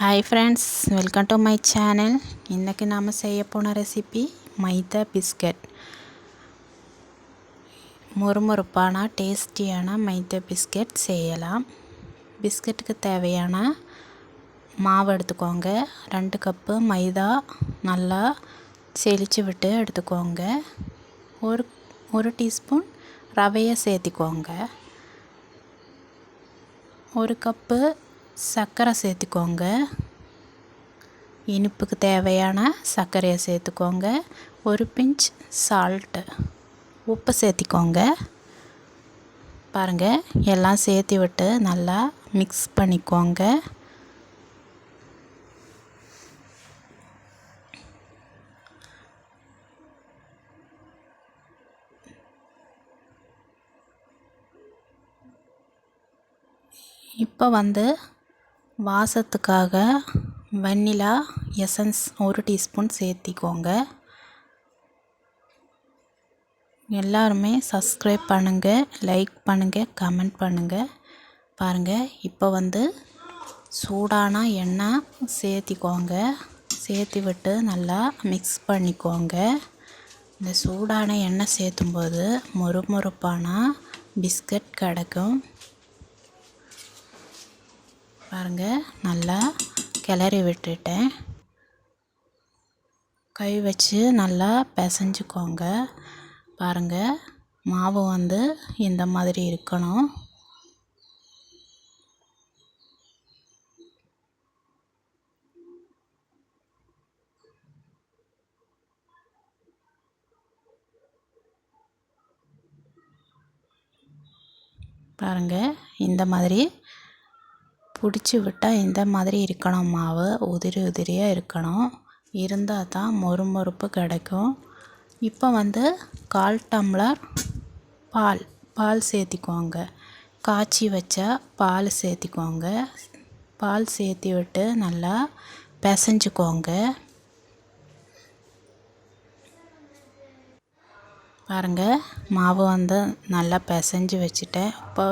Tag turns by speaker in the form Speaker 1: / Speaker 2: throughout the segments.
Speaker 1: Hi friends, welcome to my channel. இன்றைக்கி நாம் செய்ய போன ரெசிபி மைதா பிஸ்கட். மொறுமொறுப்பான டேஸ்டியான மைதா பிஸ்கட் செய்யலாம். பிஸ்கட்டுக்கு தேவையான மாவு எடுத்துக்கோங்க. 2 கப்பு மைதா நல்லா செழித்து விட்டு எடுத்துக்கோங்க. ஒரு டீஸ்பூன் ரவையை சேர்த்திக்கோங்க. 1 கப்பு சர்க்கரை சேர்த்துக்கோங்க. இனிப்புக்கு தேவையான சர்க்கரையை சேர்த்துக்கோங்க. 1 பிஞ்ச் சால்ட்டு, உப்பு சேர்த்திக்கோங்க. பாருங்கள், எல்லாம் சேர்த்து விட்டு நல்லா மிக்ஸ் பண்ணிக்கோங்க. இப்போ வாசத்துக்காக வெண்ணிலா எசன்ஸ் 1 டீஸ்பூன் சேர்த்திக்கோங்க. எல்லாருமே சப்ஸ்கிரைப் பண்ணுங்கள், லைக் பண்ணுங்கள், கமெண்ட் பண்ணுங்கள். பாருங்கள், இப்போ சூடான எண்ணெய் சேர்த்திக்கோங்க. சேர்த்து விட்டு நல்லா மிக்ஸ் பண்ணிக்கோங்க. இந்த சூடான எண்ணெய் சேர்த்தும்போது மொறுமொறுப்பான பிஸ்கட் கிடைக்கும். பாருங்கள், நல்லா கிளறி விட்டுட்டேன். கை வச்சு நல்லா பிசைஞ்சுக்கோங்க. பாருங்கள், மாவு இந்த மாதிரி இருக்கணும். பாருங்கள், இந்த மாதிரி பிடிச்சி விட்டால் இந்த மாதிரி இருக்கணும். மாவு உதிரி உதிரியாக இருக்கணும். இருந்தால் தான் மொறுமொறுப்பு கிடைக்கும். இப்போ 1/4 டம்ளர் பால் சேர்த்திக்கோங்க. காய்ச்சி வச்ச பால் சேர்த்திக்கோங்க. பால் சேர்த்தி விட்டு நல்லா பிசைஞ்சுக்கோங்க. பாருங்கள், மாவு நல்லா பிசைஞ்சு வச்சுட்டேன். இப்போ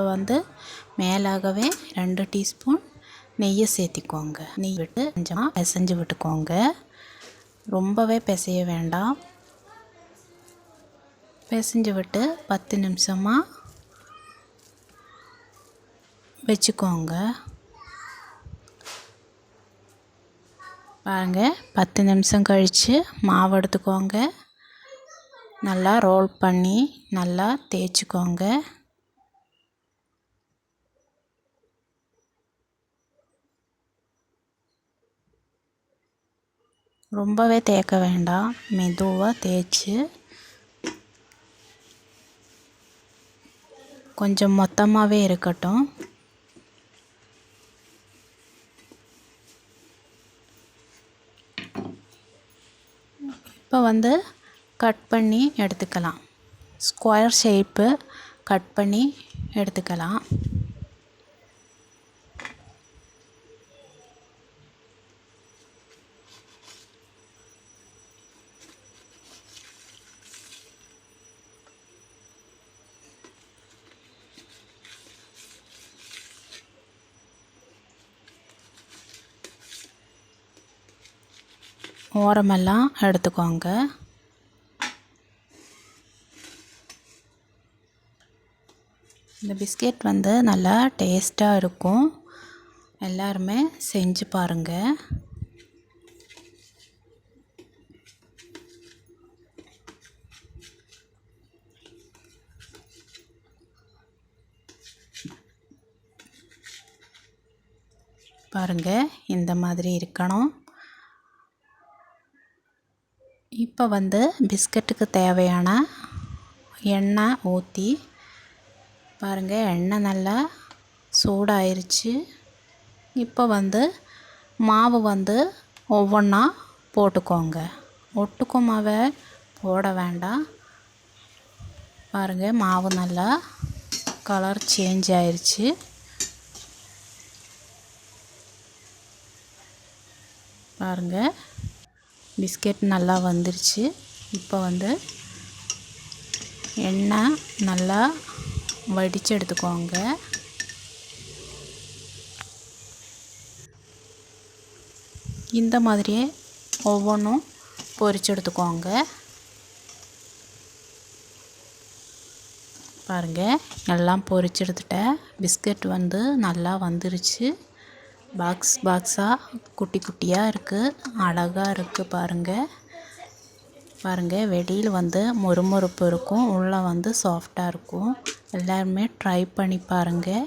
Speaker 1: மேலாகவே 2 டீஸ்பூன் நெய்யை சேர்த்திக்கோங்க. நெய் விட்டு கொஞ்சமாக பிசைஞ்சு விட்டுக்கோங்க. ரொம்பவே பிசைய வேண்டாம். பிசைஞ்சு விட்டு 10 நிமிஷமாக வச்சுக்கோங்க. பாருங்கள், 10 நிமிஷம் கழித்து மாவு எடுத்துக்கோங்க. நல்லா ரோல் பண்ணி நல்லா தேய்ச்சிக்கோங்க. ரொம்பவே தேய்க்க வேண்டாம், மெதுவாக தேய்ச்சி கொஞ்சம் மொத்தமாகவே இருக்கட்டும். இப்போ கட் பண்ணி எடுத்துக்கலாம். ஸ்கொயர் ஷேப்பு கட் பண்ணி எடுத்துக்கலாம். ஓரமெல்லாம் எடுத்துக்கோங்க. இந்த பிஸ்கெட் நல்லா டேஸ்ட்டாக இருக்கும். எல்லாருமே செஞ்சு பாருங்கள். பாருங்கள், இந்த மாதிரி இருக்கணும். இப்போ பிஸ்கட்டுக்கு தேவையான எண்ணெய் ஊற்றி பாருங்கள், எண்ணெய் நல்லா சூடாயிருச்சு. இப்போ மாவு ஒவ்வொன்றா போட்டுக்கோங்க. ஒட்டுக்கமாவே போட வேண்டாம். பாருங்கள், மாவு நல்லா கலர் சேஞ்ச் ஆயிருச்சு. பாருங்கள், பிஸ்கெட் நல்லா வந்துருச்சு. இப்போ எண்ணெய் நல்லா வடித்து எடுத்துக்கோங்க. இந்த மாதிரியே ஒவ்வொன்றும் பொரிச்சு எடுத்துக்கோங்க. பாருங்கள், எல்லாம் பொரிச்சு எடுத்துட்டேன். பிஸ்கட் வந்து நல்லா வந்துருச்சு. பாக்ஸாக குட்டி குட்டியாக இருக்குது, அழகாக இருக்குது. பாருங்கள், வெளியில் வந்து மொறுமொறுப்பு இருக்கும், உள்ளே வந்து சாஃப்டாக இருக்கும். எல்லாருமே ட்ரை பண்ணி பாருங்கள்.